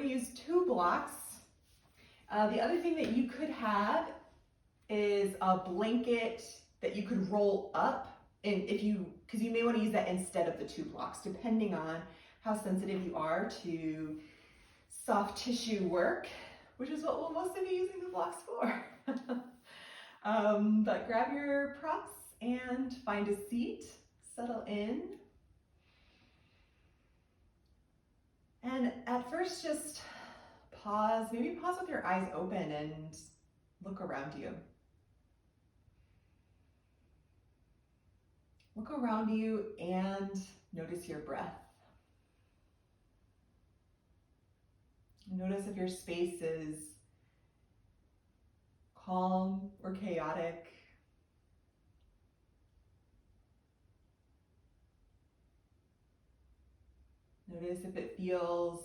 going to use 2 blocks. The other thing that you could have is a blanket that you could roll up, and because you may want to use that instead of the 2 blocks, depending on how sensitive you are to soft tissue work, which is what we'll mostly be using the blocks for. But grab your props and find a seat, settle in. And at first just pause, maybe pause with your eyes open and look around you. Look around you and notice your breath. Notice if your space is calm or chaotic. Notice if it feels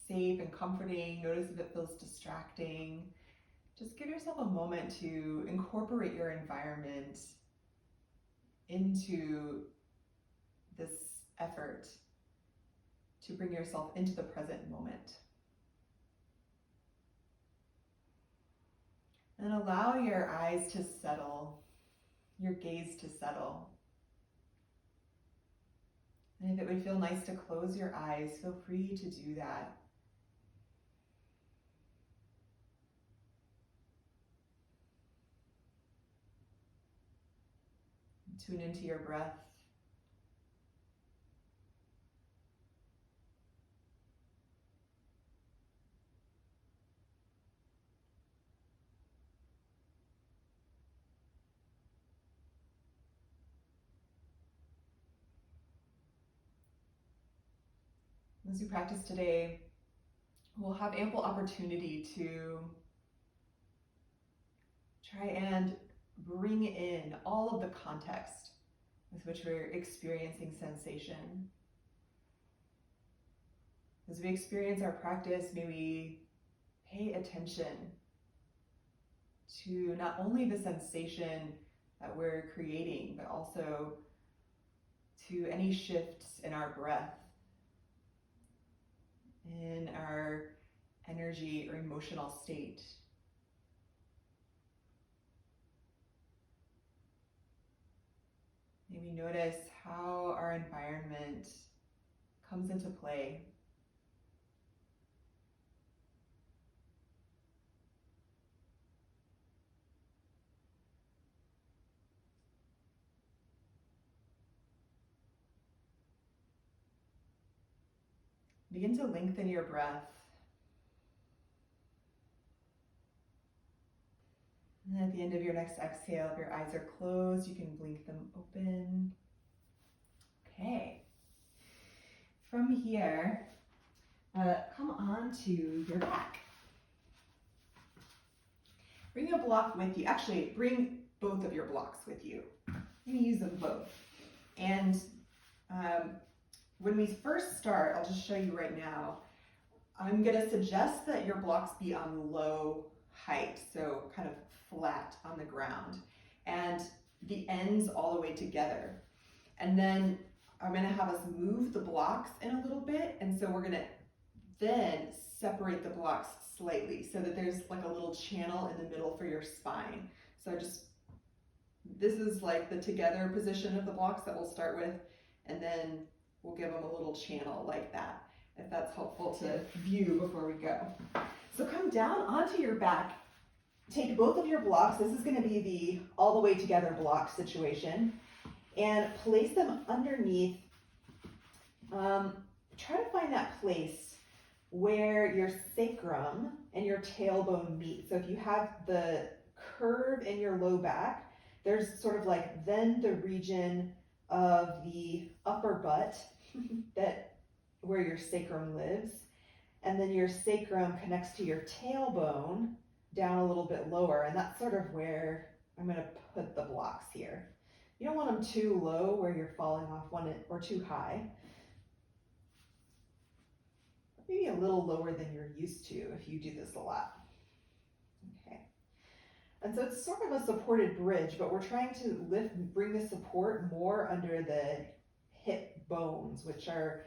safe and comforting. Notice if it feels distracting. Just give yourself a moment to incorporate your environment into this effort to bring yourself into the present moment. And allow your eyes to settle, your gaze to settle. And if it would feel nice to close your eyes, feel free to do that. Tune into your breath. As you practice today, we'll have ample opportunity to try and bring in all of the context with which we're experiencing sensation. As we experience our practice, may we pay attention to not only the sensation that we're creating, but also to any shifts in our breath, in our energy or emotional state. May we notice how our environment comes into play. Begin to lengthen your breath. And then at the end of your next exhale, if your eyes are closed, you can blink them open. Okay. From here, come on to your back. Bring a block with you. Actually, bring both of your blocks with you. You're going to use them both. And when we first start, I'll just show you right now, I'm going to suggest that your blocks be on low height, so kind of flat on the ground, and the ends all the way together. And then I'm going to have us move the blocks in a little bit, and so we're going to then separate the blocks slightly so that there's like a little channel in the middle for your spine. So this is like the together position of the blocks that we'll start with, and then we'll give them a little channel like that, if that's helpful to view before we go. So come down onto your back, take both of your blocks, this is going to be the all the way together block situation, and place them underneath. Try to find that place where your sacrum and your tailbone meet. So if you have the curve in your low back, there's sort of like then the region of the upper butt where your sacrum lives, and then your sacrum connects to your tailbone down a little bit lower, and that's sort of where I'm going to put the blocks here. You don't want them too low where you're falling off one or too high. Maybe a little lower than you're used to if you do this a lot. Okay. And so it's sort of a supported bridge, but we're trying to bring the support more under the hip bones, which are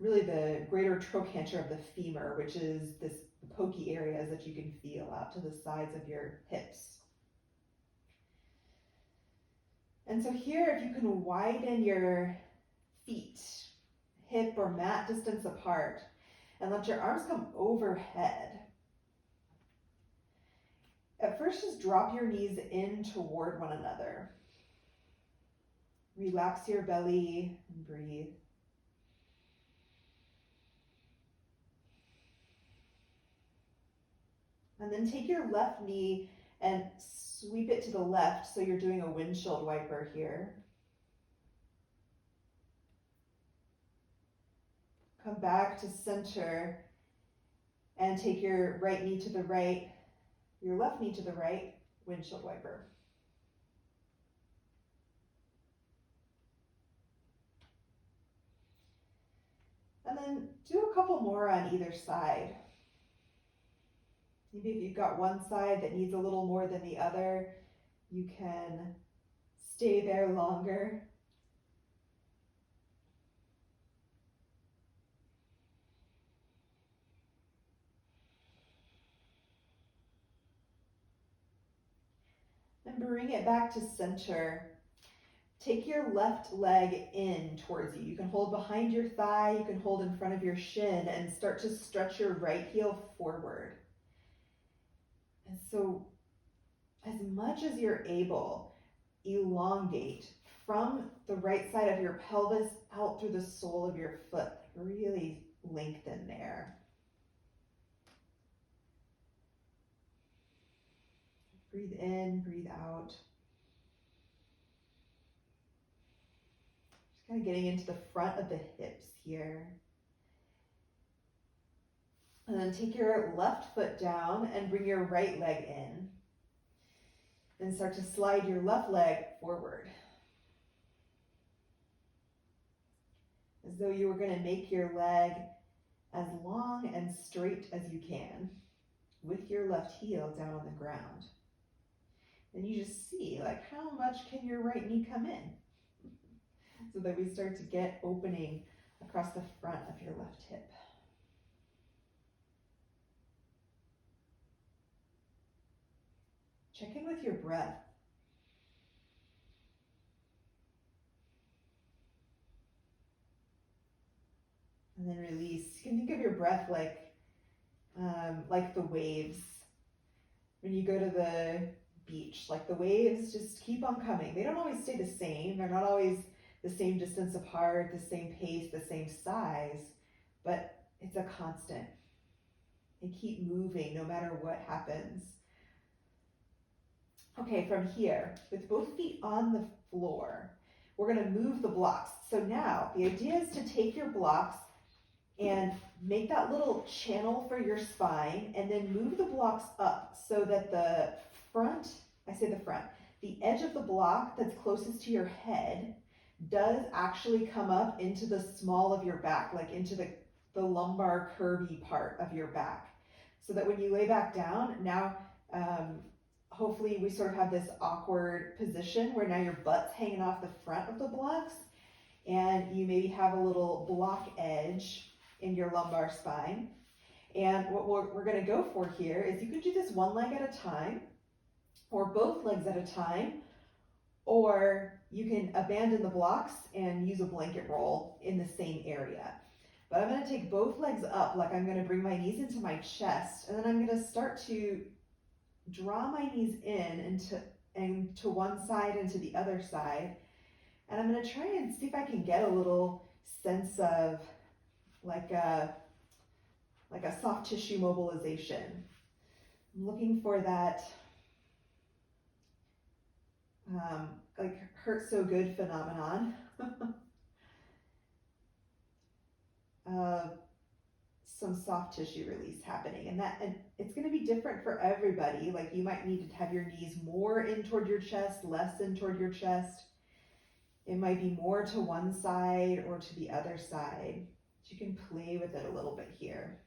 really the greater trochanter of the femur, which is this pokey areas that you can feel out to the sides of your hips. And so here, if you can widen your feet, hip or mat distance apart, and let your arms come overhead. At first, just drop your knees in toward one another. Relax your belly and breathe. And then take your left knee and sweep it to the left so you're doing a windshield wiper here. Come back to center and take your right knee to the right, your left knee to the right, windshield wiper. And then do a couple more on either side. Maybe if you've got one side that needs a little more than the other, you can stay there longer. And bring it back to center. Take your left leg in towards you. You can hold behind your thigh, you can hold in front of your shin, and start to stretch your right heel forward. And so, as much as you're able, elongate from the right side of your pelvis out through the sole of your foot. Really lengthen there. Breathe in, breathe out. Just kind of getting into the front of the hips here. And then take your left foot down and bring your right leg in. Then start to slide your left leg forward. As though you were going to make your leg as long and straight as you can with your left heel down on the ground. And you just see, like, how much can your right knee come in? So that we start to get opening across the front of your left hip. Check in with your breath. And then release. You can think of your breath like the waves. When you go to the beach, like the waves just keep on coming. They don't always stay the same. They're not always the same distance apart, the same pace, the same size, but it's a constant. They keep moving no matter what happens. Okay, from here, with both feet on the floor, we're going to move the blocks. So now, the idea is to take your blocks and make that little channel for your spine, and then move the blocks up so that the front, the edge of the block that's closest to your head does actually come up into the small of your back, like into the lumbar curvy part of your back. So that when you lay back down, now hopefully we sort of have this awkward position where now your butt's hanging off the front of the blocks, and you maybe have a little block edge in your lumbar spine. And what we're going to go for here is you can do this one leg at a time, or both legs at a time, or you can abandon the blocks and use a blanket roll in the same area. But I'm going to take both legs up, like I'm going to bring my knees into my chest, and then I'm going to start to draw my knees in and to one side and to the other side. And I'm going to try and see if I can get a little sense of like a soft tissue mobilization. I'm looking for that like hurt so good phenomenon. Some soft tissue release happening, and it's going to be different for everybody. Like you might need to have your knees more in toward your chest, less in toward your chest. It might be more to one side or to the other side. You can play with it a little bit here.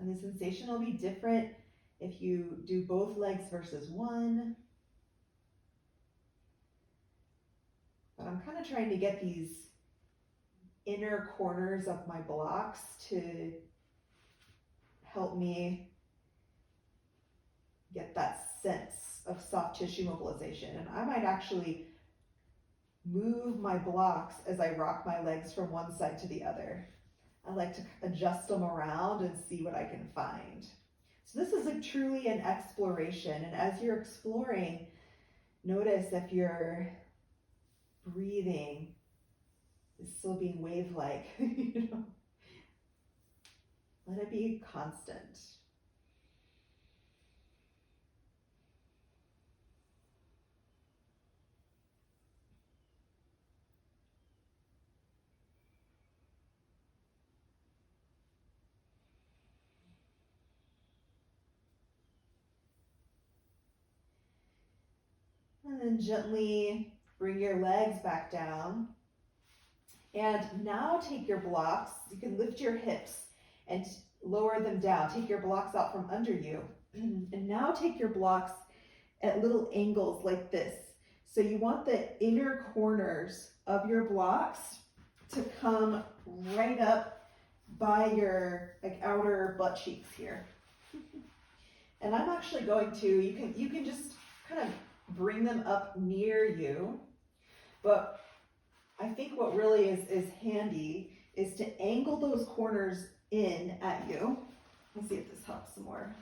And the sensation will be different if you do both legs versus one. I'm kind of trying to get these inner corners of my blocks to help me get that sense of soft tissue mobilization. And I might actually move my blocks as I rock my legs from one side to the other. I like to adjust them around and see what I can find. So this is truly an exploration. And as you're exploring, notice if your breathing is still being wave-like. You know? Let it be constant. And then gently bring your legs back down. And now take your blocks. You can lift your hips and lower them down. Take your blocks out from under you. And now take your blocks at little angles like this. So you want the inner corners of your blocks to come right up by your outer butt cheeks here. And I'm actually going to, you can just kind of bring them up near you, but I think what really is handy is to angle those corners in at you. Let's see if this helps some more.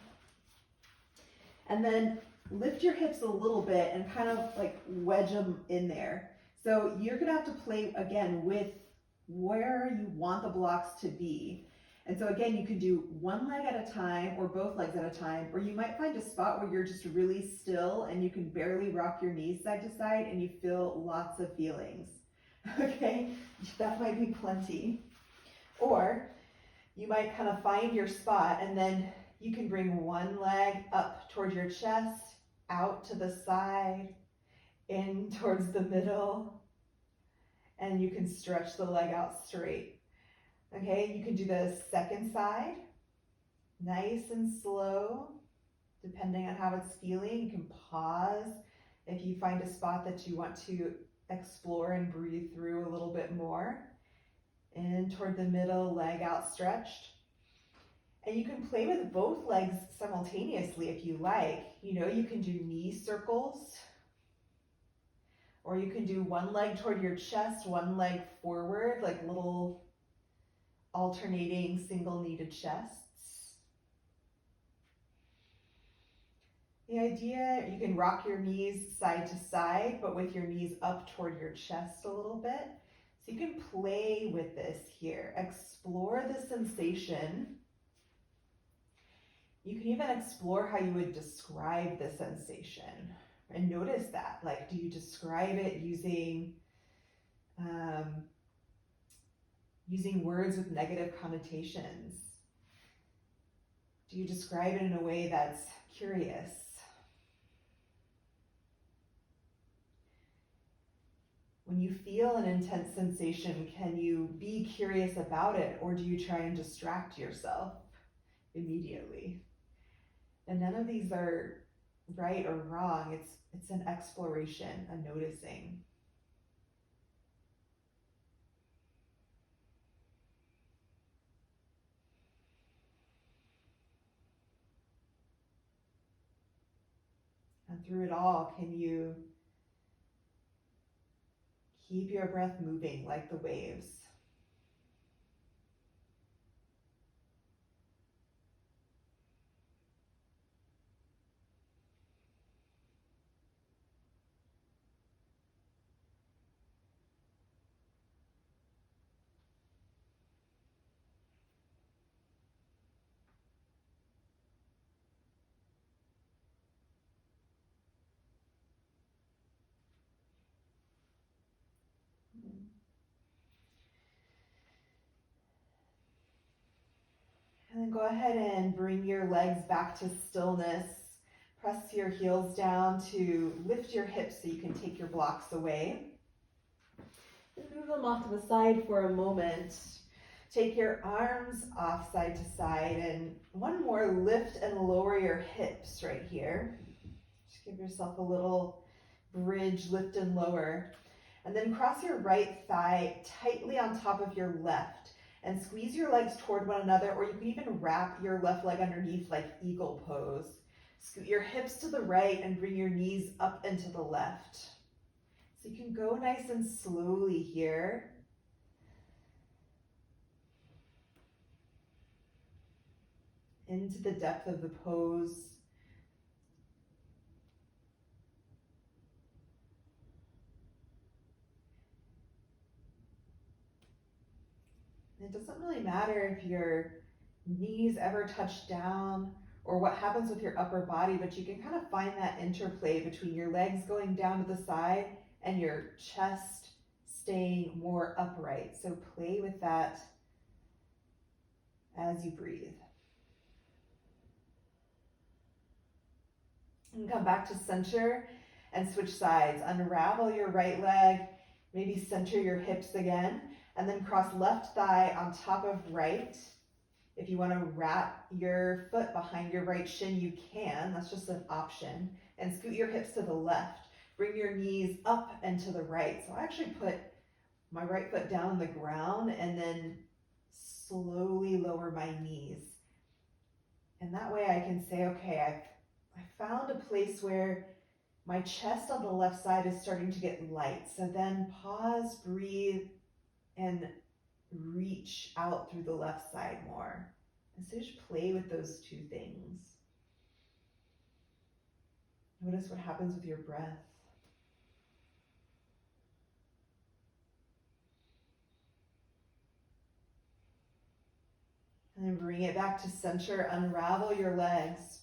And then lift your hips a little bit and kind of like wedge them in there. So you're gonna have to play again with where you want the blocks to be. And so again, you can do one leg at a time or both legs at a time, or you might find a spot where you're just really still and you can barely rock your knees side to side and you feel lots of feelings. Okay, that might be plenty. Or you might kind of find your spot and then you can bring one leg up towards your chest, out to the side, in towards the middle, and you can stretch the leg out straight. Okay, you can do the second side, nice and slow, depending on how it's feeling. You can pause if you find a spot that you want to explore and breathe through a little bit more. In toward the middle, leg outstretched. And you can play with both legs simultaneously if you like. You know, you can do knee circles, or you can do one leg toward your chest, one leg forward, like little alternating single kneaded chests. The idea, you can rock your knees side to side, but with your knees up toward your chest a little bit. So you can play with this here. Explore the sensation. You can even explore how you would describe the sensation and notice that. Like, do you describe it using words with negative connotations? Do you describe it in a way that's curious? When you feel an intense sensation, can you be curious about it, or do you try and distract yourself immediately? And none of these are right or wrong. It's an exploration, a noticing. And through it all, can you keep your breath moving like the waves? And then go ahead and bring your legs back to stillness. Press your heels down to lift your hips so you can take your blocks away. And move them off to the side for a moment. Take your arms off side to side, and one more lift and lower your hips right here. Just give yourself a little bridge, lift and lower. And then cross your right thigh tightly on top of your left and squeeze your legs toward one another, or you can even wrap your left leg underneath like eagle pose. Scoot your hips to the right and bring your knees up into the left. So you can go nice and slowly here. Into the depth of the pose. It doesn't really matter if your knees ever touch down or what happens with your upper body, but you can kind of find that interplay between your legs going down to the side and your chest staying more upright. So play with that as you breathe. And come back to center and switch sides. Unravel your right leg, maybe center your hips again, and then cross left thigh on top of right. If you want to wrap your foot behind your right shin, you can. That's just an option. And scoot your hips to the left. Bring your knees up and to the right. So I actually put my right foot down on the ground and then slowly lower my knees. And that way I can say, okay, I found a place where my chest on the left side is starting to get light. So then pause, breathe, and reach out through the left side more. And so just play with those two things. Notice what happens with your breath. And then bring it back to center. Unravel your legs.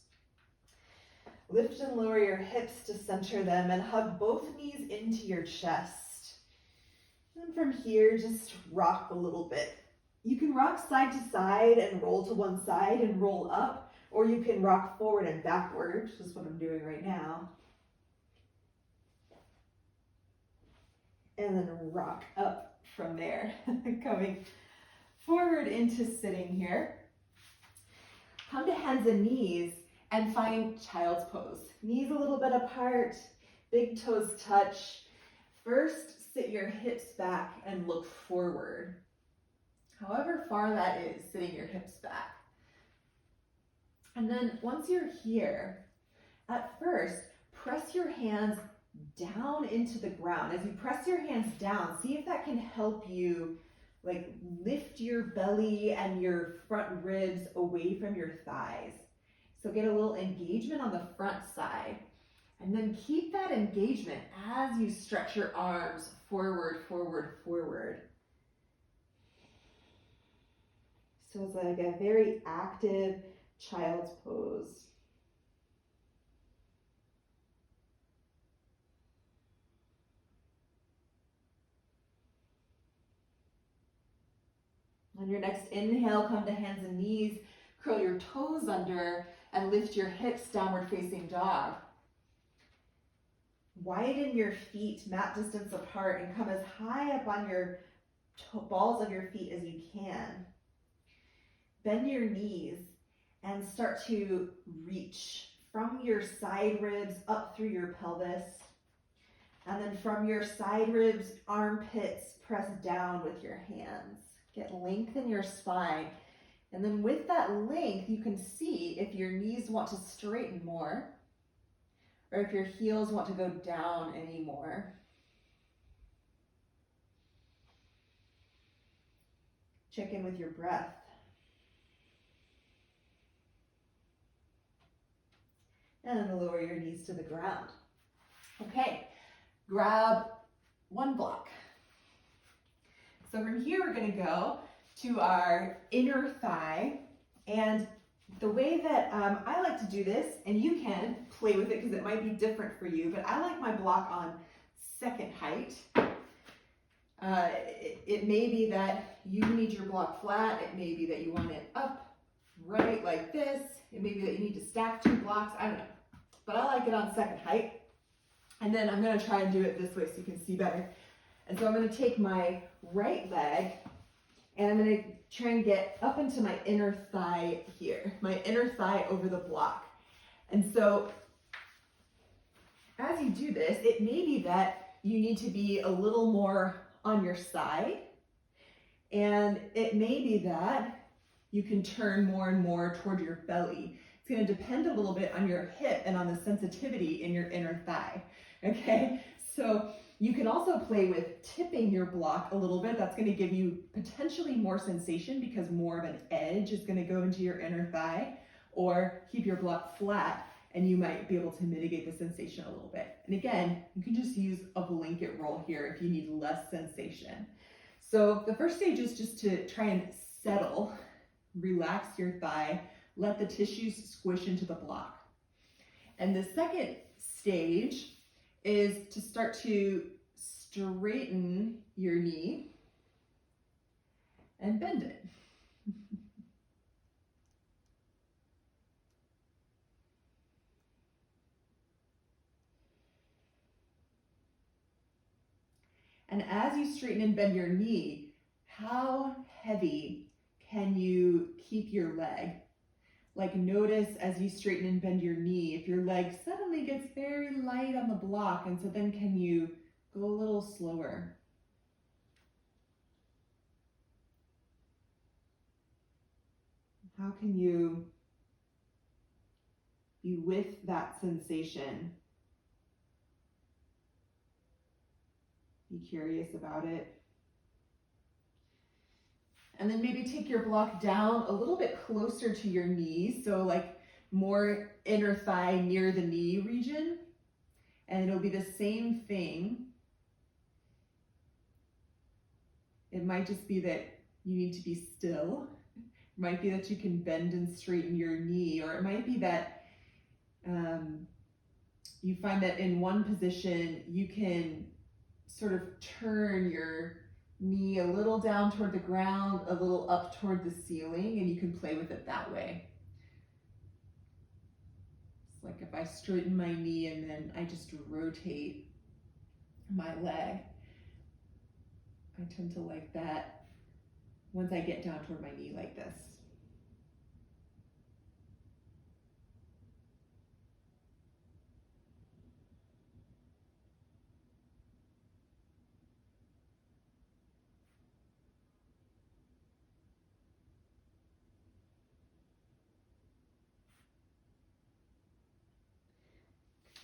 Lift and lower your hips to center them and hug both knees into your chest. And from here, just rock a little bit. You can rock side to side and roll to one side and roll up, or you can rock forward and backward, which is what I'm doing right now. And then rock up from there, coming forward into sitting here. Come to hands and knees and find child's pose. Knees a little bit apart, big toes touch. First, sit your hips back and look forward. However far that is, sitting your hips back. And then once you're here, at first, press your hands down into the ground. As you press your hands down, see if that can help you like lift your belly and your front ribs away from your thighs. So get a little engagement on the front side. And then keep that engagement as you stretch your arms forward, forward, forward. So it's like a very active child's pose. On your next inhale, come to hands and knees, curl your toes under, and lift your hips, downward facing dog. Widen your feet mat distance apart and come as high up on your balls of your feet as you can. Bend your knees and start to reach from your side ribs up through your pelvis. And then from your side ribs, armpits, press down with your hands. Get length in your spine. And then with that length, you can see if your knees want to straighten more or if your heels want to go down anymore. Check in with your breath. And then lower your knees to the ground. Okay, grab one block. So from here, we're gonna go to our inner thigh. And the way that I like to do this, and you can play with it because it might be different for you, but I like my block on second height. It may be that you need your block flat. It may be that you want it up, right, like this. It may be that you need to stack two blocks. I don't know. But I like it on second height. And then I'm gonna try and do it this way so you can see better. And so I'm gonna take my right leg and I'm gonna try and get up into my inner thigh here, my inner thigh over the block. And so as you do this, it may be that you need to be a little more on your side. And it may be that you can turn more and more toward your belly. It's going to depend a little bit on your hip and on the sensitivity in your inner thigh. Okay, so you can also play with tipping your block a little bit. That's going to give you potentially more sensation because more of an edge is going to go into your inner thigh, or keep your block flat and you might be able to mitigate the sensation a little bit. And again, you can just use a blanket roll here if you need less sensation. So the first stage is just to try and settle, relax your thigh, let the tissues squish into the block. And the second stage is to start to straighten your knee and bend it. And as you straighten and bend your knee, how heavy can you keep your leg? Like notice as you straighten and bend your knee, if your leg suddenly gets very light on the block, and so then can you go a little slower? How can you be with that sensation? Be curious about it. And then maybe take your block down a little bit closer to your knee, so like more inner thigh near the knee region. And it'll be the same thing. It might just be that you need to be still. It might be that you can bend and straighten your knee, or it might be that you find that in one position you can sort of turn your knee a little down toward the ground, a little up toward the ceiling, and you can play with it that way. It's like if I straighten my knee and then I just rotate my leg, I tend to like that once I get down toward my knee like this.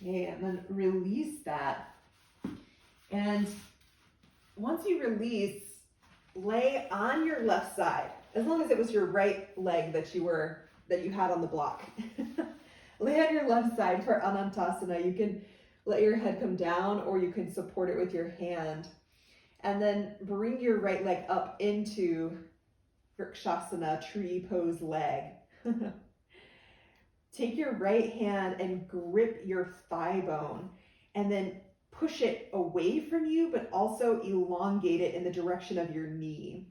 Okay, and then release that. And once you release, lay on your left side, as long as it was your right leg that you had on the block. Lay on your left side for Anantasana. You can let your head come down, or you can support it with your hand. And then bring your right leg up into Vrikshasana, tree pose leg. Take your right hand and grip your thigh bone, and then push it away from you, but also elongate it in the direction of your knee.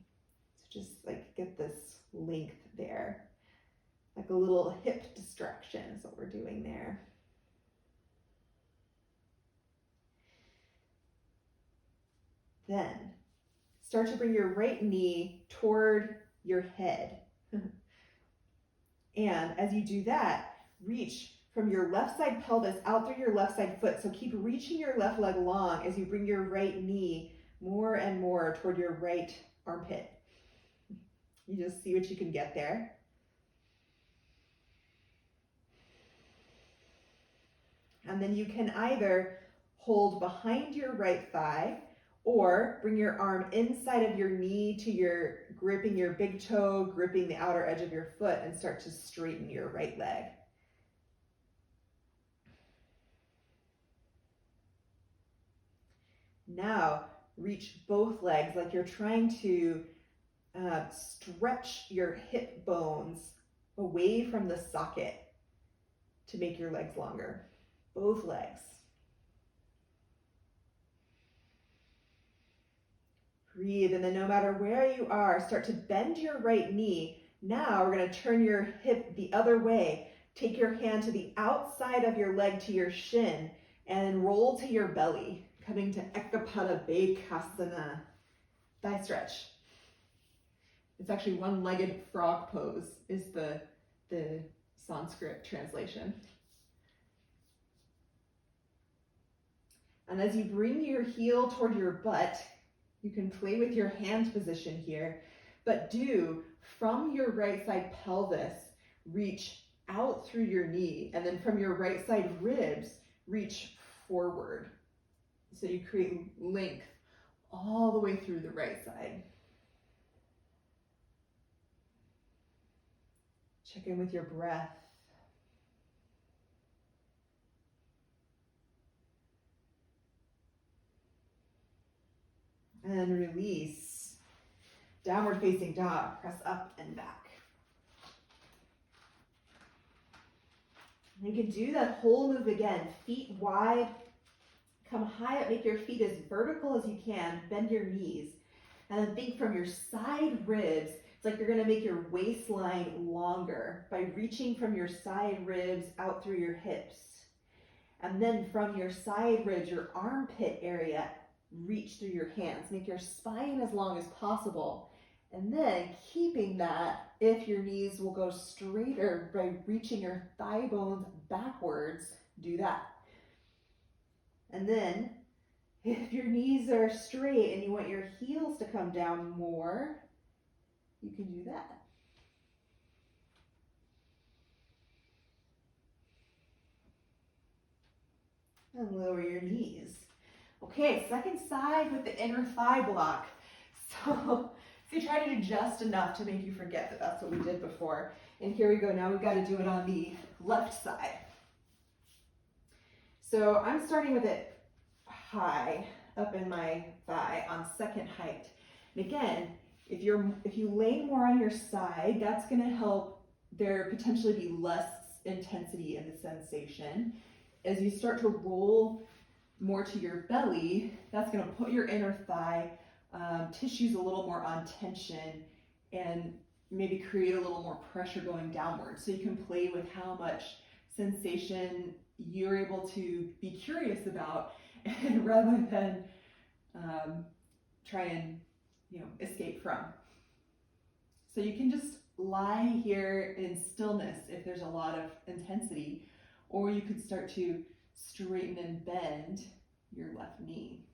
So just like get this length there, like a little hip distraction is what we're doing there. Then start to bring your right knee toward your head. And as you do that, reach from your left side pelvis out through your left side foot. So keep reaching your left leg long as you bring your right knee more and more toward your right armpit. You just see what you can get there. And then you can either hold behind your right thigh, or bring your arm inside of your knee to your gripping your big toe, gripping the outer edge of your foot, and start to straighten your right leg. Now reach both legs like you're trying to stretch your hip bones away from the socket to make your legs longer. Both legs. Breathe, and then no matter where you are, start to bend your right knee. Now we're going to turn your hip the other way. Take your hand to the outside of your leg to your shin and roll to your belly, coming to Ekapada Bekasana. Thigh stretch. It's actually one-legged frog pose is the Sanskrit translation. And as you bring your heel toward your butt, you can play with your hand position here, but do from your right side pelvis, reach out through your knee, and then from your right side ribs, reach forward. So you create length all the way through the right side. Check in with your breath. And release. Downward facing dog. Press up and back. And you can do that whole move again. Feet wide. Come high up. Make your feet as vertical as you can. Bend your knees. And then think from your side ribs. It's like you're going to make your waistline longer by reaching from your side ribs out through your hips. And then from your side ribs, your armpit area, reach through your hands. Make your spine as long as possible. And then keeping that, if your knees will go straighter by reaching your thigh bones backwards, do that. And then if your knees are straight and you want your heels to come down more, you can do that. And lower your knees. Okay, second side with the inner thigh block. So you try to do just enough to make you forget that that's what we did before. And here we go. Now we've got to do it on the left side. So I'm starting with it high up in my thigh on second height. And again, if you lay more on your side, that's going to help there potentially be less intensity in the sensation. As you start to roll more to your belly, that's going to put your inner thigh tissues a little more on tension and maybe create a little more pressure going downward. So you can play with how much sensation you're able to be curious about, and rather than try and escape from. So you can just lie here in stillness if there's a lot of intensity, or you could start to straighten and bend your left knee.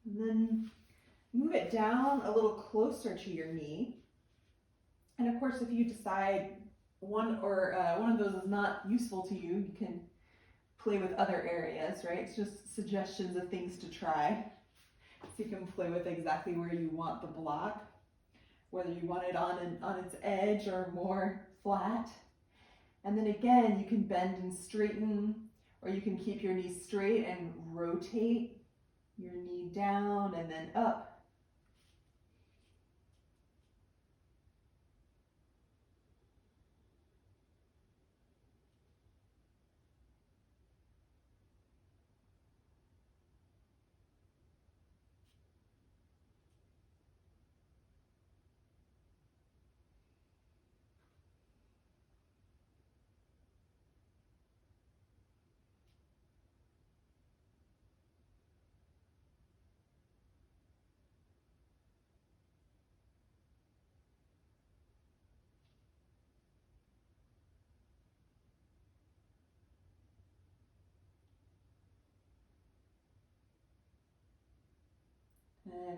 And then move it down a little closer to your knee. And of course, if you decide one of those is not useful to you, you can play with other areas, right? It's just suggestions of things to try. So you can play with exactly where you want the block, whether you want it on its edge or more flat. And then again, you can bend and straighten, or you can keep your knees straight and rotate your knee down and then up.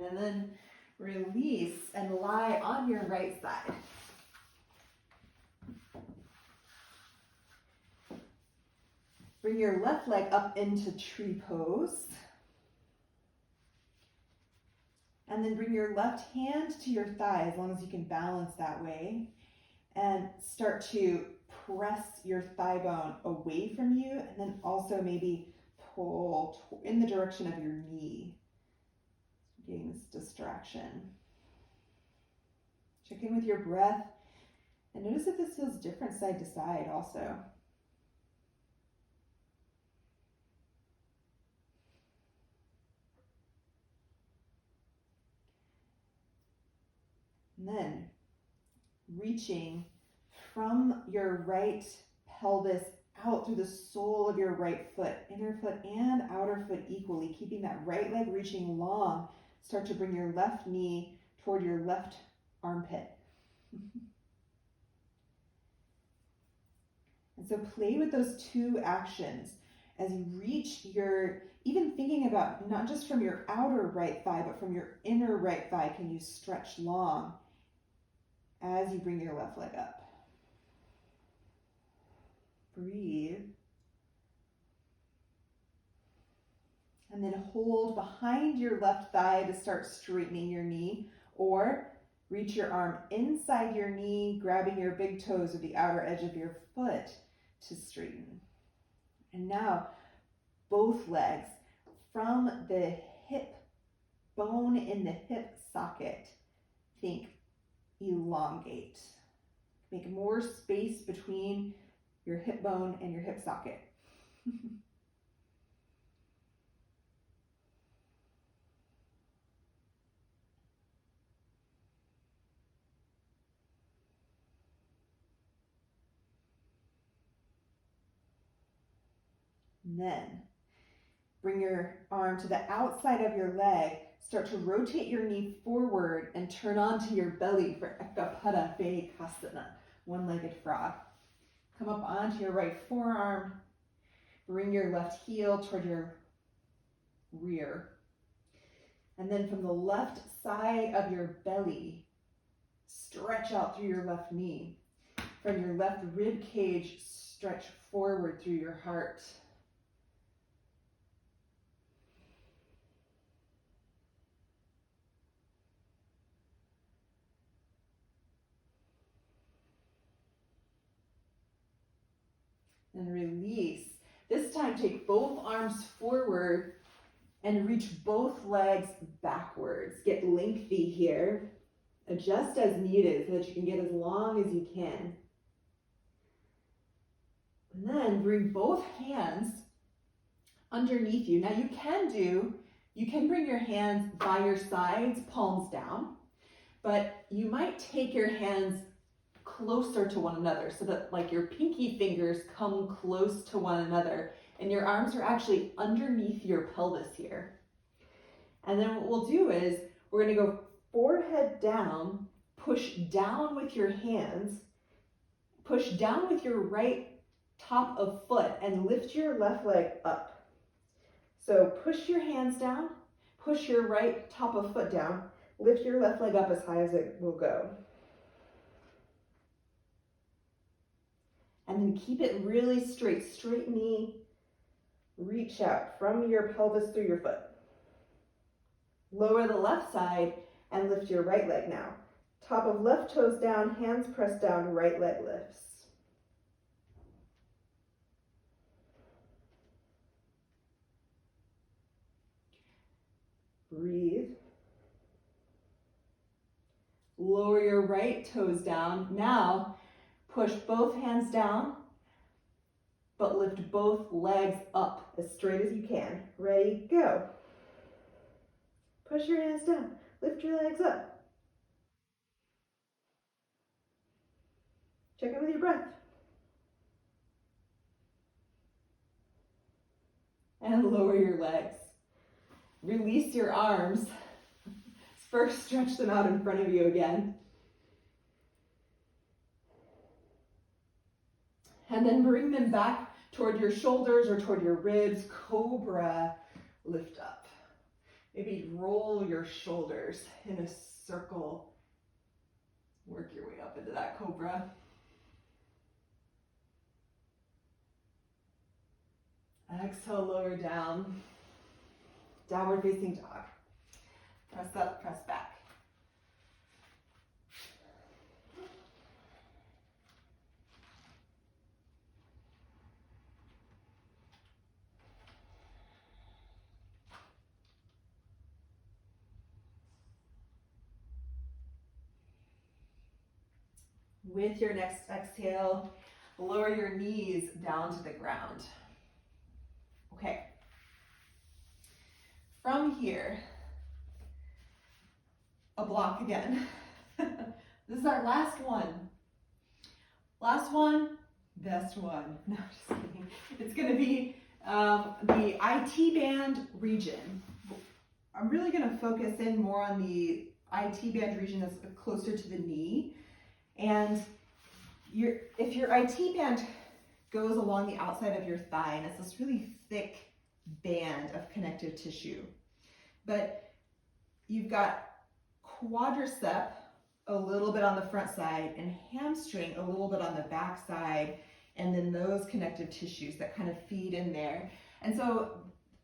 And then release and lie on your right side. Bring your left leg up into tree pose. And then bring your left hand to your thigh, as long as you can balance that way. And start to press your thigh bone away from you, and then also maybe pull in the direction of your knee. Getting this distraction. Check in with your breath, and notice if this feels different side to side also. And then reaching from your right pelvis out through the sole of your right foot, inner foot and outer foot equally, keeping that right leg reaching long. Start to bring your left knee toward your left armpit. And so play with those two actions as you reach your, even thinking about not just from your outer right thigh, but from your inner right thigh, can you stretch long as you bring your left leg up. Breathe. And then hold behind your left thigh to start straightening your knee, or reach your arm inside your knee, grabbing your big toes or the outer edge of your foot to straighten. And now both legs from the hip bone in the hip socket, think elongate. Make more space between your hip bone and your hip socket. And then bring your arm to the outside of your leg. Start to rotate your knee forward and turn onto your belly for Ekapada Bekasana, one-legged frog. Come up onto your right forearm. Bring your left heel toward your rear. And then from the left side of your belly, stretch out through your left knee. From your left rib cage, stretch forward through your heart. And release. This time, take both arms forward and reach both legs backwards. Get lengthy here. Adjust as needed so that you can get as long as you can. And then bring both hands underneath you. Now you can bring your hands by your sides, palms down, but you might take your hands closer to one another so that like your pinky fingers come close to one another and your arms are actually underneath your pelvis here. And then what we'll do is we're going to go forehead down, push down with your hands, push down with your right top of foot and lift your left leg up. So push your hands down, push your right top of foot down, lift your left leg up as high as it will go. And then keep it really straight, straight knee, reach out from your pelvis through your foot. Lower the left side and lift your right leg now. Top of left toes down, hands pressed down, right leg lifts. Breathe. Lower your right toes down. Now, push both hands down, but lift both legs up as straight as you can. Ready, go. Push your hands down, lift your legs up. Check in with your breath. And lower your legs. Release your arms. First, stretch them out in front of you again. And then bring them back toward your shoulders or toward your ribs. Cobra, lift up. Maybe roll your shoulders in a circle. Work your way up into that cobra. Exhale, lower down. Downward facing dog. Press up, press back. With your next exhale, lower your knees down to the ground. Okay. From here, a block again. This is our last one. Last one, best one. No, just kidding. It's going to be the IT band region. I'm really going to focus in more on the IT band region that's closer to the knee. And if your IT band goes along the outside of your thigh, and it's this really thick band of connective tissue, but you've got quadricep a little bit on the front side and hamstring a little bit on the back side, and then those connective tissues that kind of feed in there. And so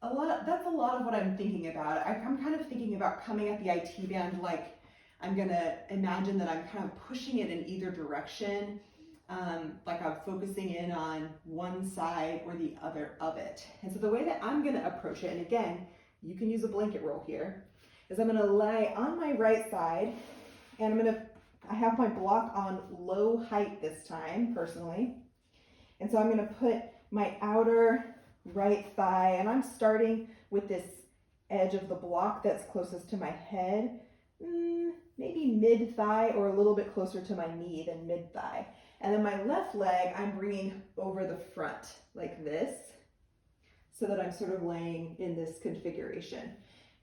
that's a lot of what I'm thinking about. I'm kind of thinking about coming at the IT band like I'm gonna imagine that I'm kind of pushing it in either direction, like I'm focusing in on one side or the other of it. And so the way that I'm gonna approach it, and again, you can use a blanket roll here, is I'm gonna lie on my right side, and I have my block on low height this time, personally. And so I'm gonna put my outer right thigh, and I'm starting with this edge of the block that's closest to my head, maybe mid-thigh or a little bit closer to my knee than mid-thigh. And then my left leg, I'm bringing over the front like this, so that I'm sort of laying in this configuration.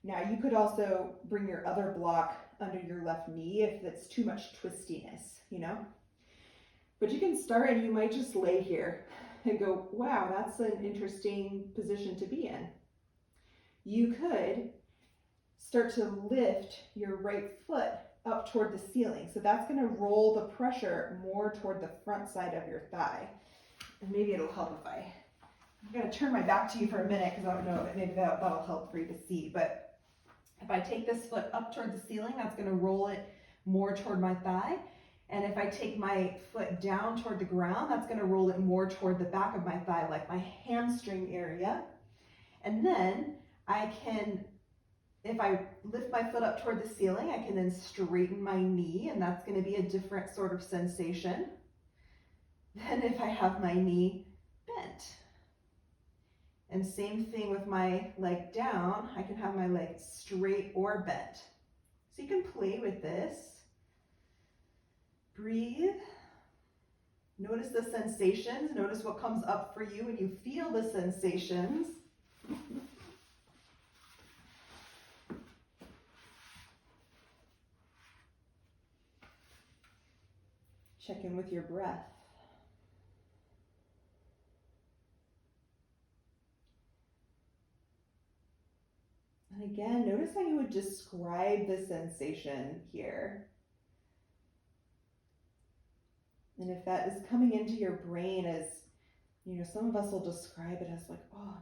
Now you could also bring your other block under your left knee if it's too much twistiness, you know? But you can start and you might just lay here and go, wow, that's an interesting position to be in. You could start to lift your right foot up toward the ceiling. So that's going to roll the pressure more toward the front side of your thigh. And maybe it'll help if I'm going to turn my back to you for a minute because I don't know, maybe that'll help for you to see. But if I take this foot up toward the ceiling, that's going to roll it more toward my thigh. And if I take my foot down toward the ground, that's going to roll it more toward the back of my thigh, like my hamstring area. And then I can, if I lift my foot up toward the ceiling, I can then straighten my knee, and that's going to be a different sort of sensation than if I have my knee bent. And same thing with my leg down, I can have my leg straight or bent. So you can play with this. Breathe. Notice the sensations. Notice what comes up for you when you feel the sensations. Check in with your breath. And again, notice how you would describe the sensation here. And if that is coming into your brain as, you know, some of us will describe it as like, oh,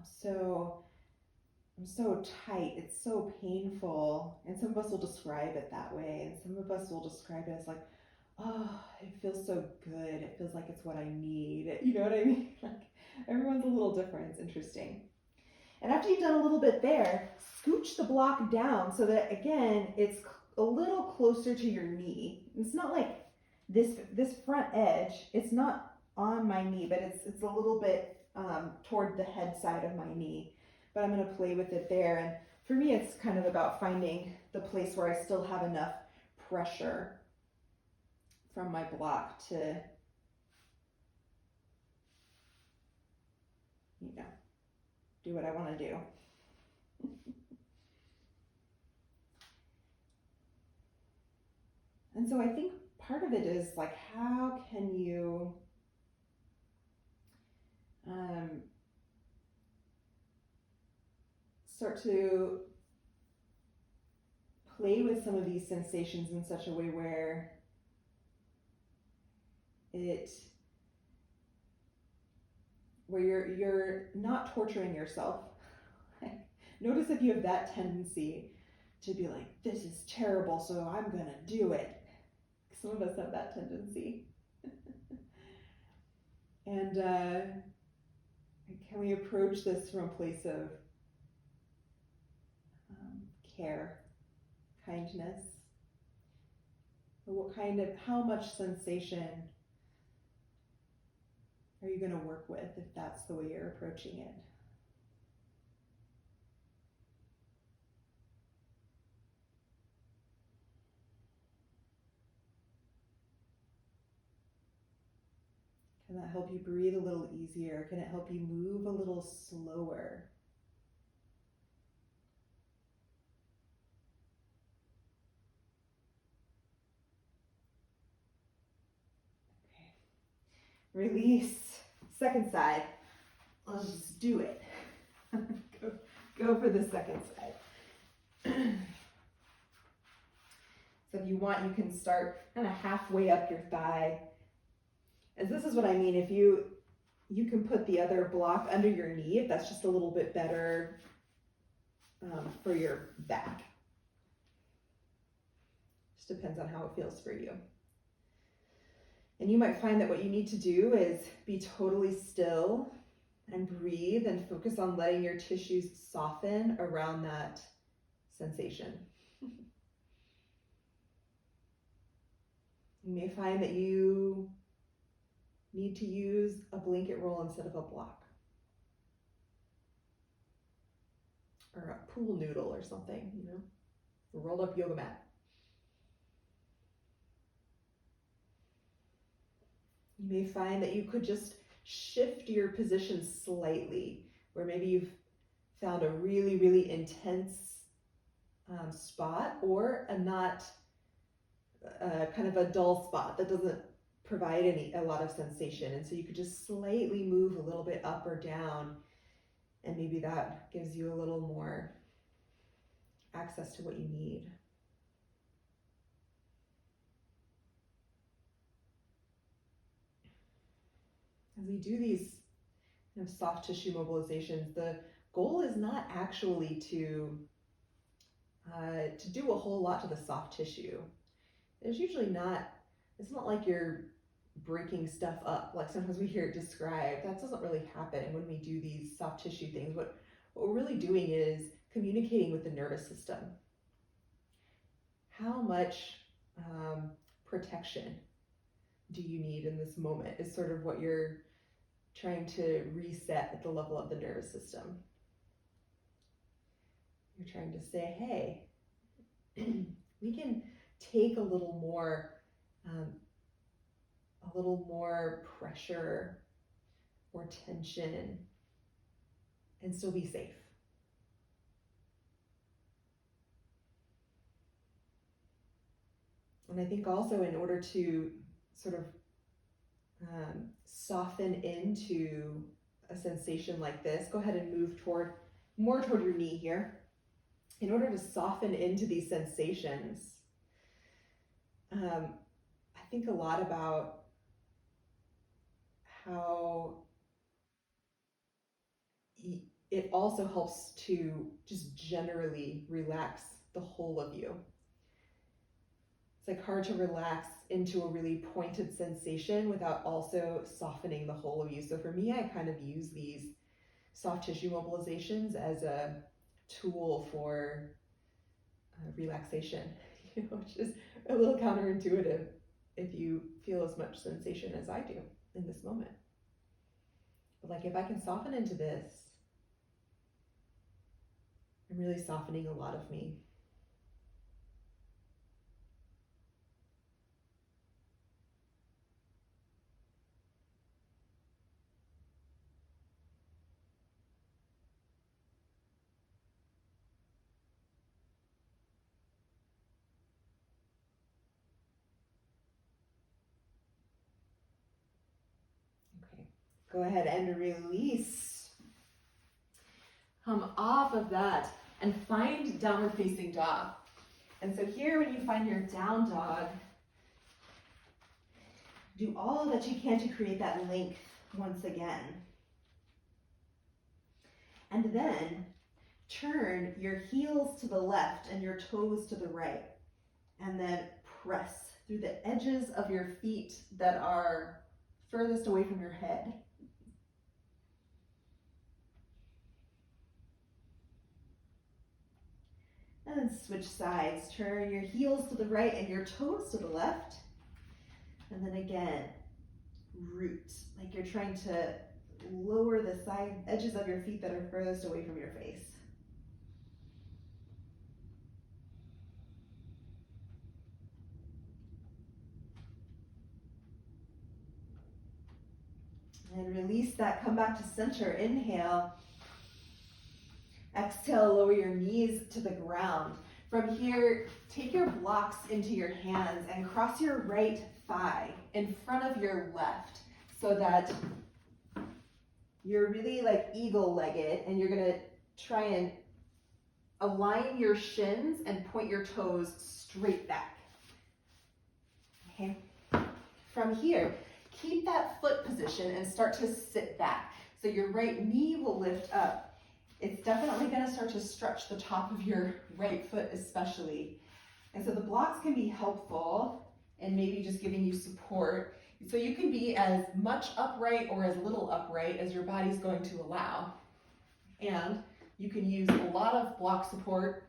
I'm so tight, it's so painful. And some of us will describe it that way. And some of us will describe it as like, oh, it feels so good. It feels like it's what I need. You know what I mean? Like everyone's a little different. It's interesting. And after you've done a little bit there, scooch the block down so that, again, it's a little closer to your knee. It's not like this front edge, it's not on my knee, but it's a little bit toward the head side of my knee. But I'm going to play with it there. And for me, it's kind of about finding the place where I still have enough pressure from my block to, you know, do what I want to do. And so I think part of it is like, how can you start to play with some of these sensations in such a way where it where you're not torturing yourself. Notice if you have that tendency to be like, this is terrible, so I'm gonna do it. Some of us have that tendency. And can we approach this from a place of care, kindness? How much sensation are you going to work with if that's the way you're approaching it? Can that help you breathe a little easier? Can it help you move a little slower? Okay. Release. Second side. Let's just do it. Go for the second side. So if you want, you can start kind of halfway up your thigh. As this is what I mean, if you can put the other block under your knee if that's just a little bit better for your back. Just depends on how it feels for you. And you might find that what you need to do is be totally still and breathe and focus on letting your tissues soften around that sensation. You may find that you need to use a blanket roll instead of a block. Or a pool noodle or something, a rolled up yoga mat. You may find that you could just shift your position slightly, where maybe you've found a really, really intense spot, or a not kind of a dull spot that doesn't provide a lot of sensation. And so you could just slightly move a little bit up or down, and maybe that gives you a little more access to what you need. As we do these soft tissue mobilizations, the goal is not actually to do a whole lot to the soft tissue. There's usually not, it's not like you're breaking stuff up like sometimes we hear it described. That doesn't really happen when we do these soft tissue things. What we're really doing is communicating with the nervous system. How much protection do you need in this moment is sort of what you're trying to reset at the level of the nervous system. You're trying to say, hey, we can take a little more pressure or tension and still be safe. And I think also in order to sort of soften into a sensation like this, go ahead and move more toward your knee here. In order to soften into these sensations, I think a lot about how it also helps to just generally relax the whole of you. It's like hard to relax into a really pointed sensation without also softening the whole of you. So for me, I kind of use these soft tissue mobilizations as a tool for relaxation, which is a little counterintuitive if you feel as much sensation as I do in this moment. But like, if I can soften into this, I'm really softening a lot of me. Go ahead and release. Come off of that and find downward facing dog. And so here, when you find your down dog, do all that you can to create that length once again. And then turn your heels to the left and your toes to the right. And then press through the edges of your feet that are furthest away from your head. And then switch sides. Turn your heels to the right and your toes to the left. And then again, root, like you're trying to lower the side edges of your feet that are furthest away from your face. And release that, come back to center, inhale. Exhale, lower your knees to the ground. From here, take your blocks into your hands and cross your right thigh in front of your left so that you're really like eagle-legged, and you're gonna try and align your shins and point your toes straight back. Okay? From here, keep that foot position and start to sit back. So your right knee will lift up. It's definitely gonna start to stretch the top of your right foot especially. And so the blocks can be helpful in maybe just giving you support. So you can be as much upright or as little upright as your body's going to allow. And you can use a lot of block support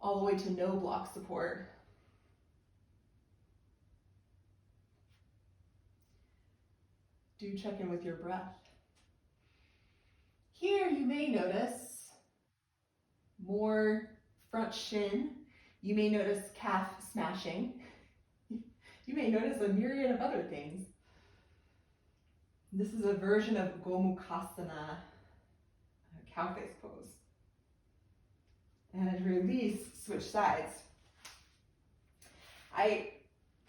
all the way to no block support. Do check in with your breath. Here you may notice more front shin. You may notice calf smashing. You may notice a myriad of other things. This is a version of Gomukhasana, cow face pose. And release, switch sides. I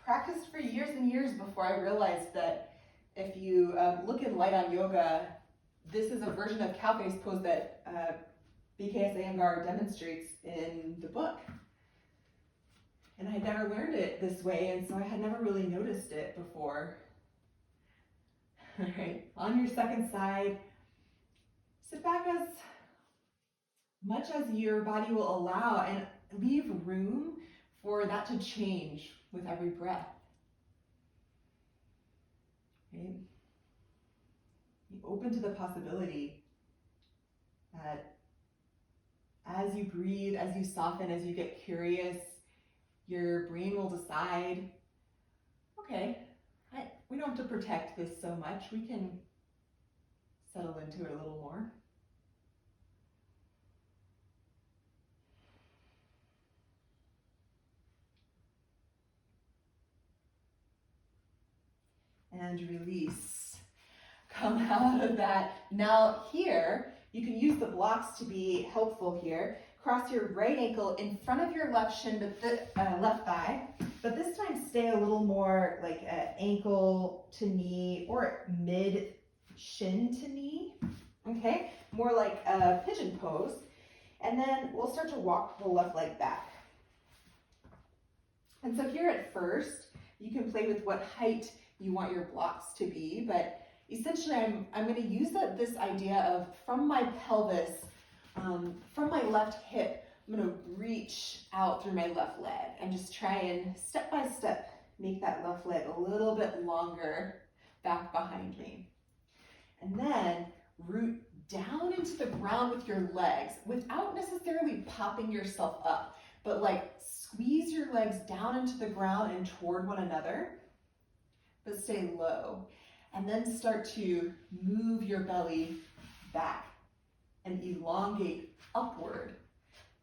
practiced for years and years before I realized that if you look in Light on Yoga, this is a version of cow face pose that BKS Iyengar demonstrates in the book. And I had never learned it this way, and so I had never really noticed it before. All right, on your second side, sit back as much as your body will allow and leave room for that to change with every breath. Okay. Be open to the possibility that as you breathe, as you soften, as you get curious, your brain will decide, okay, we don't have to protect this so much. We can settle into it a little more. And release. Come out of that. Now here, you can use the blocks to be helpful here. Cross your right ankle in front of your left shin, but left thigh. But this time stay a little more like ankle to knee or mid shin to knee. Okay, more like a pigeon pose. And then we'll start to walk the left leg back. And so here at first, you can play with what height you want your blocks to be, but essentially I'm going to use this idea of from my pelvis, from my left hip, I'm going to reach out through my left leg and just try and step by step make that left leg a little bit longer back behind me. And then root down into the ground with your legs without necessarily popping yourself up, but like squeeze your legs down into the ground and toward one another, but stay low. And then start to move your belly back and elongate upward.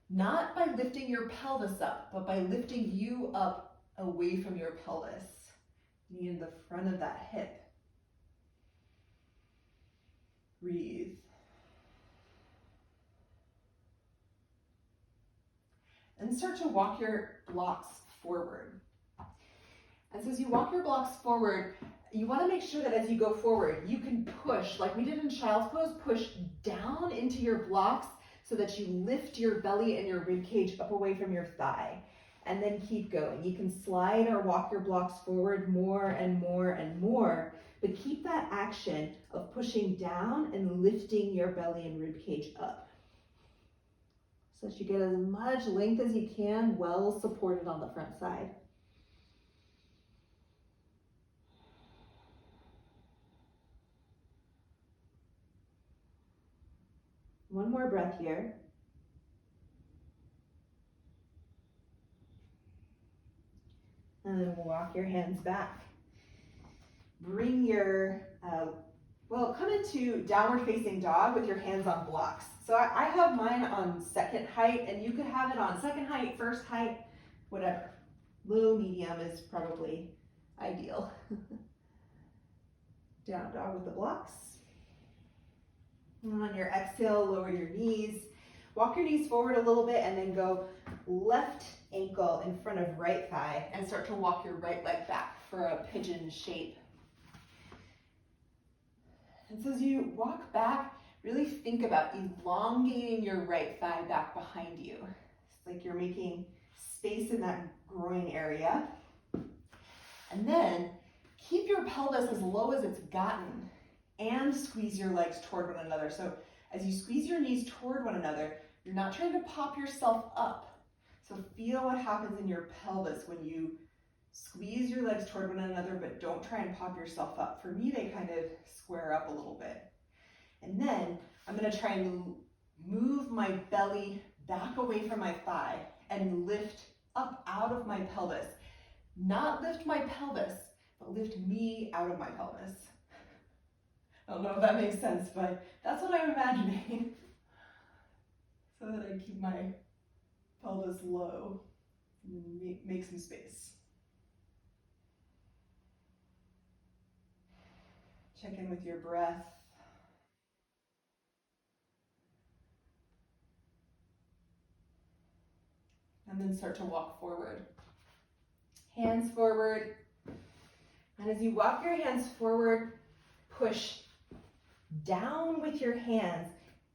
Not by lifting your pelvis up, but by lifting you up away from your pelvis. Knee in the front of that hip. Breathe. And start to walk your blocks forward. And so as you walk your blocks forward, you want to make sure that as you go forward, you can push, like we did in child's pose, push down into your blocks so that you lift your belly and your rib cage up away from your thigh. and then keep going. You can slide or walk your blocks forward more and more and more, but keep that action of pushing down and lifting your belly and rib cage up, so that you get as much length as you can, well supported on the front side. One more breath here. And then walk your hands back. Bring your, come into downward facing dog with your hands on blocks. So I have mine on second height, and you could have it on second height, first height, whatever. Low, medium is probably ideal. Down dog with the blocks. And on your exhale, lower your knees. Walk your knees forward a little bit and then go left ankle in front of right thigh and start to walk your right leg back for a pigeon shape. And so as you walk back, really think about elongating your right thigh back behind you. It's like you're making space in that groin area. And then keep your pelvis as low as it's gotten and squeeze your legs toward one another. So as you squeeze your knees toward one another, you're not trying to pop yourself up. So feel what happens in your pelvis when you squeeze your legs toward one another, but don't try and pop yourself up. For me, they kind of square up a little bit. And then I'm going to try and move my belly back away from my thigh and lift up out of my pelvis. Not lift my pelvis, but lift me out of my pelvis. I don't know if that makes sense, but that's what I'm imagining. So that I keep my pelvis low and make some space. Check in with your breath. And then start to walk forward. Hands forward. And as you walk your hands forward, push down with your hands.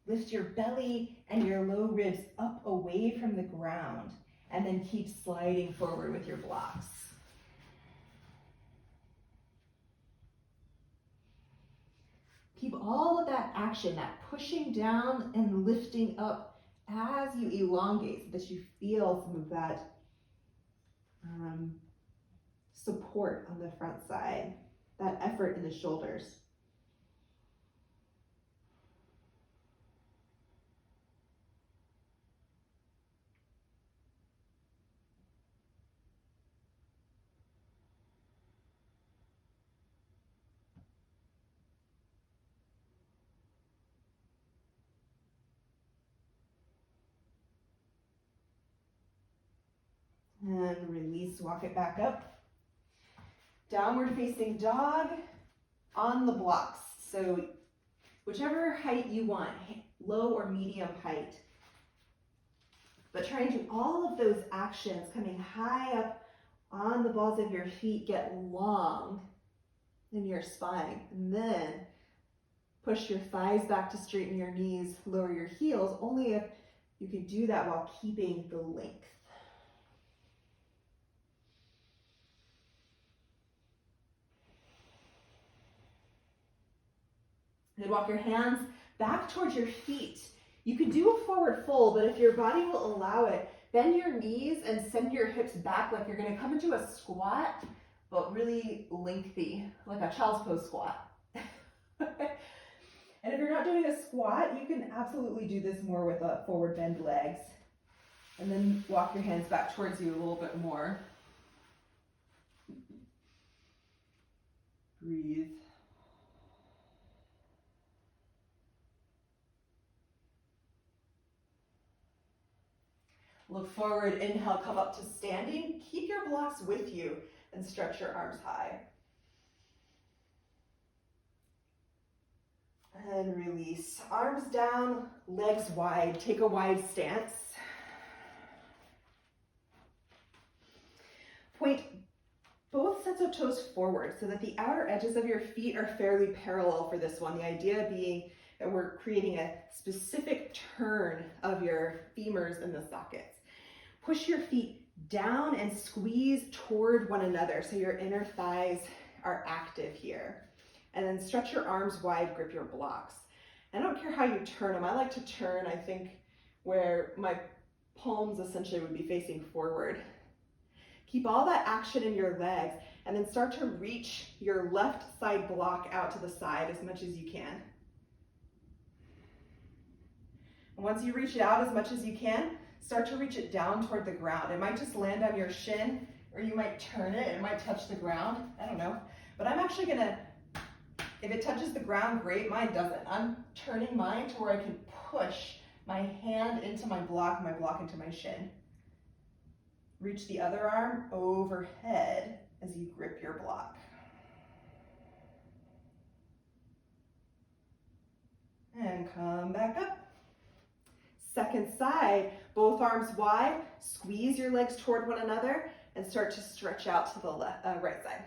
Lift your belly and your low ribs up away from the ground. And then keep sliding forward with your blocks. Keep all of that action, that pushing down and lifting up as you elongate, so that you feel some of that support on the front side, that effort in the shoulders. And release, walk it back up. Downward facing dog on the blocks. So whichever height you want, low or medium height. But try and do all of those actions coming high up on the balls of your feet, get long in your spine. And then push your thighs back to straighten your knees, lower your heels, only if you can do that while keeping the length. Then walk your hands back towards your feet. You could do a forward fold, but if your body will allow it, bend your knees and send your hips back like you're going to come into a squat, but really lengthy, like a child's pose squat. And if you're not doing a squat, you can absolutely do this more with a forward bend legs. And then walk your hands back towards you a little bit more. Breathe. Look forward, inhale, come up to standing. Keep your blocks with you and stretch your arms high. And release. Arms down, legs wide. Take a wide stance. Point both sets of toes forward so that the outer edges of your feet are fairly parallel for this one. The idea being that we're creating a specific turn of your femurs in the sockets. push your feet down and squeeze toward one another so your inner thighs are active here. And then stretch your arms wide, grip your blocks. I don't care how you turn them. I like to turn, I think, where my palms essentially would be facing forward. Keep all that action in your legs and then start to reach your left side block out to the side as much as you can. And once you reach it out as much as you can, start to reach it down toward the ground. It might just land on your shin, or you might turn it, it might touch the ground, I don't know. But I'm actually gonna, if it touches the ground, great, mine doesn't. I'm turning mine to where I can push my hand into my block into my shin. Reach the other arm overhead as you grip your block. And come back up. Second side, both arms wide, squeeze your legs toward one another and start to stretch out to the right side.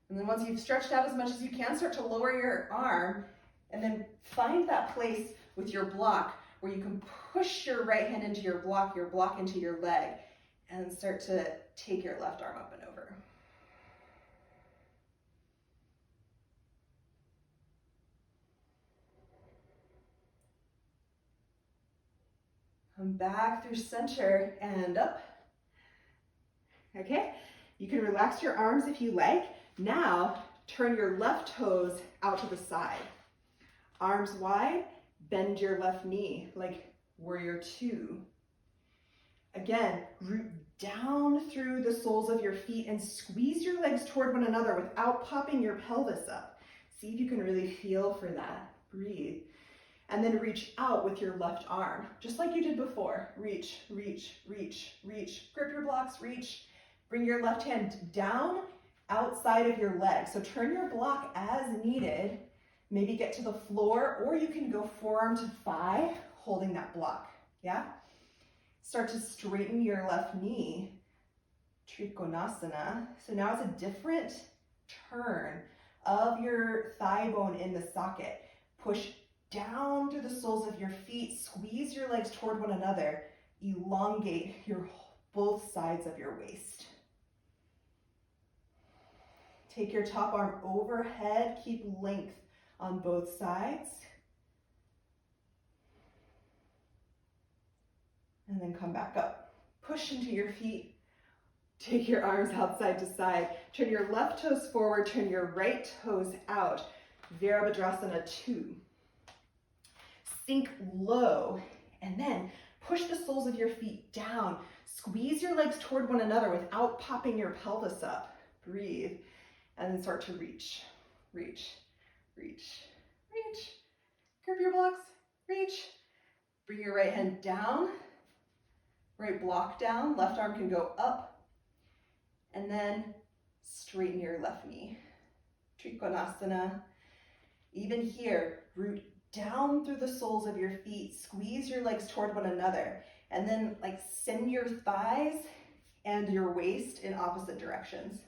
And then once you've stretched out as much as you can, start to lower your arm and then find that place with your block where you can push your right hand into your block into your leg, and start to take your left arm up and over. Come back through center and up. Okay, you can relax your arms if you like. Now, turn your left toes out to the side. Arms wide, bend your left knee like warrior two. Again, root down through the soles of your feet and squeeze your legs toward one another without popping your pelvis up. See if you can really feel for that. Breathe. And then reach out with your left arm, just like you did before. Reach, reach, reach, reach. Grip your blocks, reach. Bring your left hand down outside of your leg. So turn your block as needed. Maybe get to the floor, or you can go forearm to thigh, holding that block, yeah? Start to straighten your left knee, Trikonasana. So now it's a different turn of your thigh bone in the socket. Push down through the soles of your feet, squeeze your legs toward one another, elongate both sides of your waist. Take your top arm overhead, keep length on both sides. And then come back up. Push into your feet. Take your arms out side to side. Turn your left toes forward, turn your right toes out. Virabhadrasana 2. Sink low, and then push the soles of your feet down. Squeeze your legs toward one another without popping your pelvis up. Breathe, and then start to reach, reach, reach, reach. Grip your blocks, reach. Bring your right hand down, right block down, left arm can go up, and then straighten your left knee. Trikonasana. Even here, root down through the soles of your feet, squeeze your legs toward one another, and then like send your thighs and your waist in opposite directions.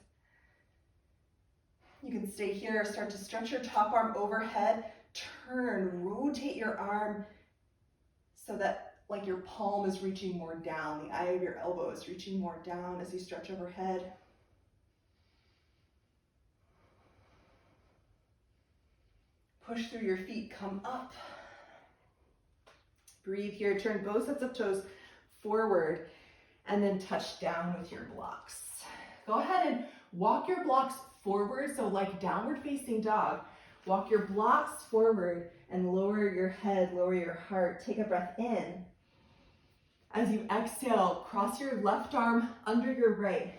You can stay here, start to stretch your top arm overhead, turn, rotate your arm so that like your palm is reaching more down, the eye of your elbow is reaching more down as you stretch overhead. Push through your feet, come up. Breathe here, turn both sets of toes forward, and then touch down with your blocks. Go ahead and walk your blocks forward, so like downward facing dog. Walk your blocks forward and lower your head, lower your heart. Take a breath in. As you exhale, cross your left arm under your right.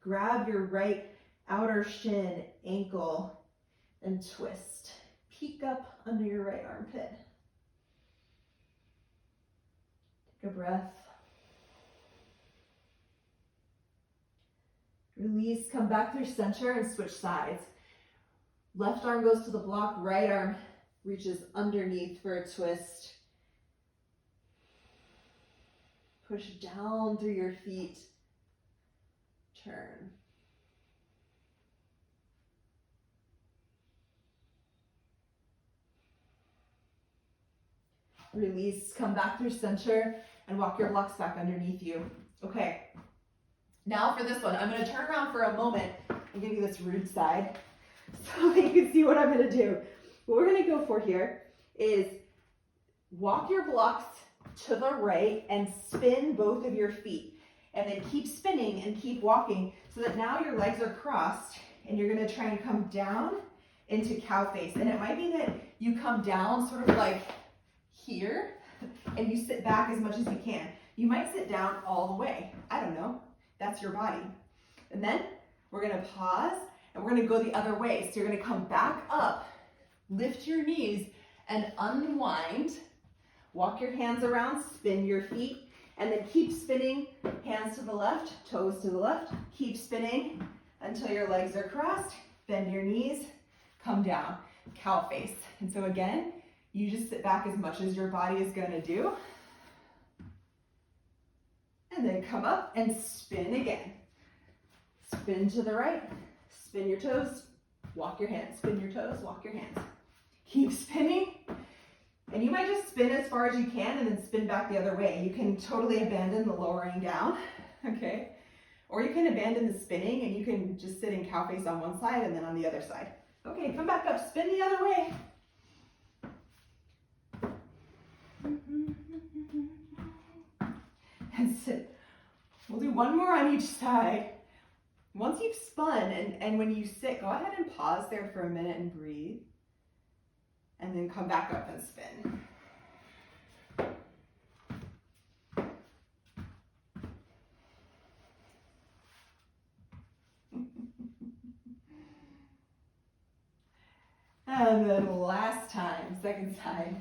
Grab your right outer shin, ankle, and twist. Peek up under your right armpit. Take a breath. Release, come back through center and switch sides. Left arm goes to the block, right arm reaches underneath for a twist. Push down through your feet. Turn. Release, come back through center and walk your blocks back underneath you. Okay, now for this one, I'm gonna turn around for a moment and give you this rude side so that you can see what I'm gonna do. What we're gonna go for here is walk your blocks to the right and spin both of your feet. And then keep spinning and keep walking so that now your legs are crossed and you're gonna try and come down into cow face. And it might be that you come down sort of like here and you sit back as much as you can. You might sit down all the way. I don't know. That's your body. And then we're gonna pause and we're gonna go the other way. So you're gonna come back up, lift your knees and unwind. Walk your hands around, spin your feet, and then keep spinning, hands to the left, toes to the left. Keep spinning until your legs are crossed. Bend your knees, come down, cow face. And so again, you just sit back as much as your body is gonna do. And then come up and spin again. Spin to the right, spin your toes, walk your hands. Spin your toes, walk your hands. Keep spinning. And you might just spin as far as you can and then spin back the other way. You can totally abandon the lowering down, okay? Or you can abandon the spinning and you can just sit in cow face on one side and then on the other side. Okay, come back up, spin the other way. And sit. We'll do one more on each side. Once you've spun and when you sit, go ahead and pause there for a minute and breathe. And then come back up and spin. And then last time, second side.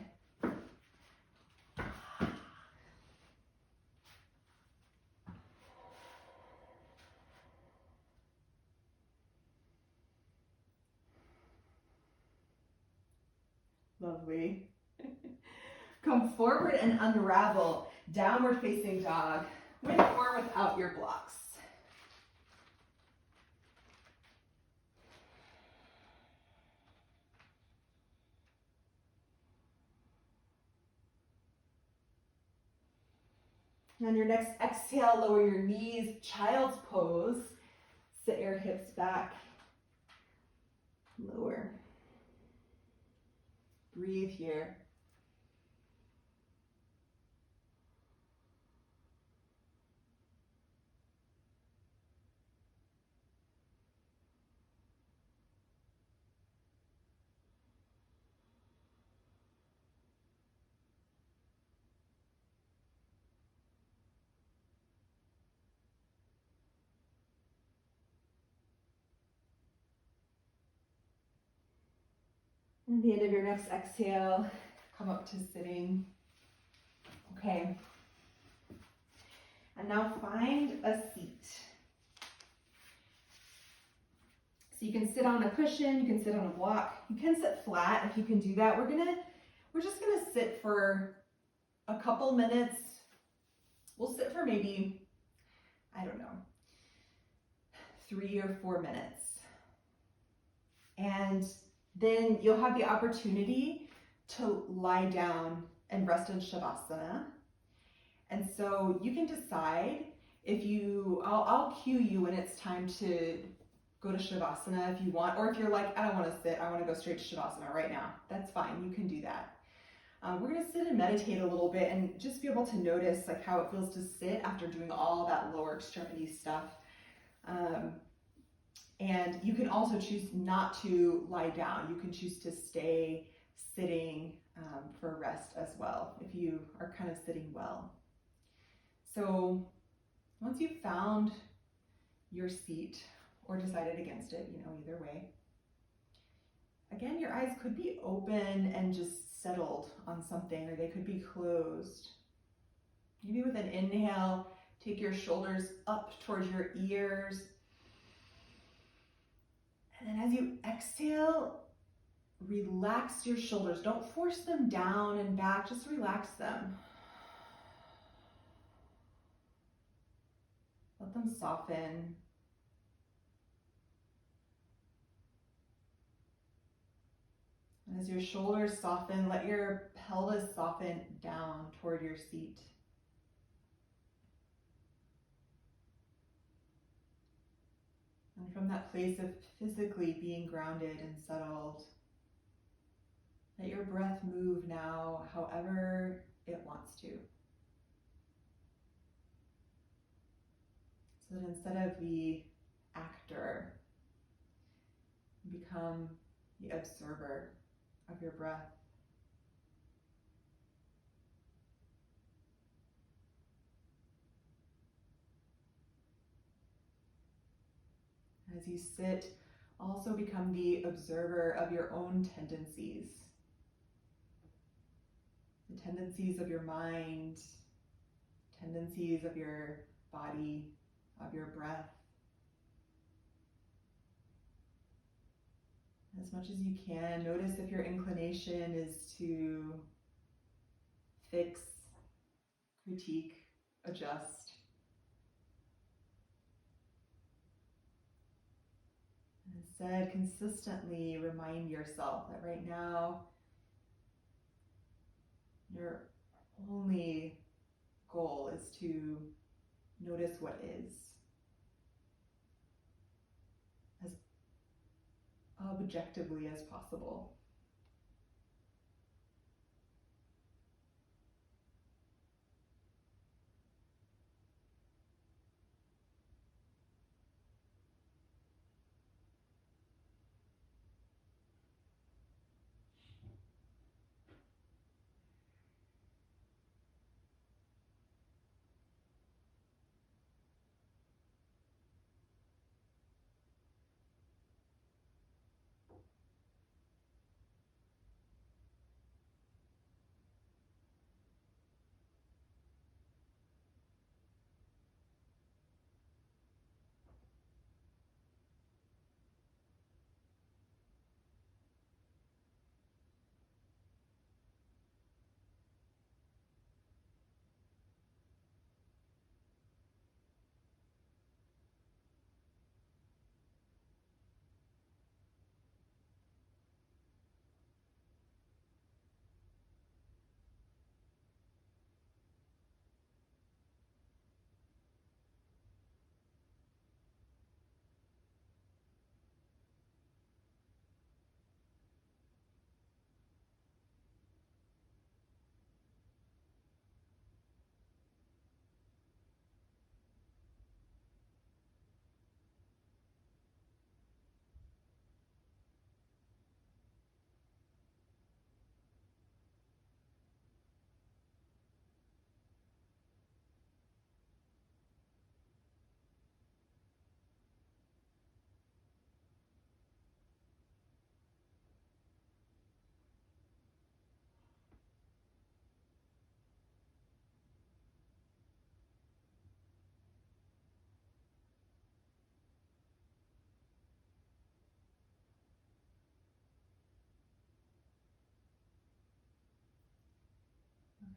Lovely. Come forward and unravel, downward facing dog, with or without your blocks. On your next exhale, lower your knees, child's pose. Sit your hips back, lower. Breathe here. At the end of your next exhale, come up to sitting. Okay. And now find a seat. So you can sit on a cushion, you can sit on a block, you can sit flat if you can do that. We're just gonna sit for a couple minutes. We'll sit for maybe, I don't know, 3 or 4 minutes. And then you'll have the opportunity to lie down and rest in Shavasana. And so you can decide if I'll cue you when it's time to go to Shavasana if you want, or if you're like, I don't want to sit, I want to go straight to Shavasana right now. That's fine, you can do that. We're going to sit and meditate a little bit and just be able to notice like how it feels to sit after doing all that lower extremity stuff. And you can also choose not to lie down. You can choose to stay sitting for rest as well, if you are kind of sitting well. So once you've found your seat or decided against it, either way, again, your eyes could be open and just settled on something, or they could be closed. Maybe with an inhale, take your shoulders up towards your ears. And then as you exhale, relax your shoulders. Don't force them down and back, just relax them. Let them soften. As your shoulders soften, let your pelvis soften down toward your seat. And from that place of physically being grounded and settled, let your breath move now however it wants to. So that instead of the actor, you become the observer of your breath. As you sit, also become the observer of your own tendencies. The tendencies of your mind, tendencies of your body, of your breath. As much as you can, notice if your inclination is to fix, critique, adjust. Instead, consistently remind yourself that right now, your only goal is to notice what is, as objectively as possible.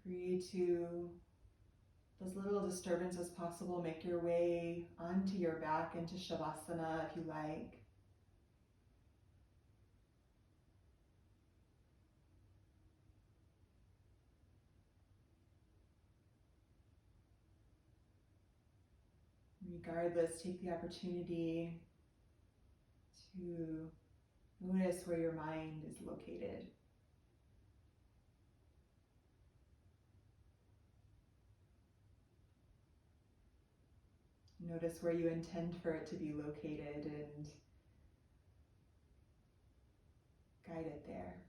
Free to, as little disturbance as possible, make your way onto your back into Shavasana if you like. Regardless, take the opportunity to notice where your mind is located. Notice where you intend for it to be located and guide it there.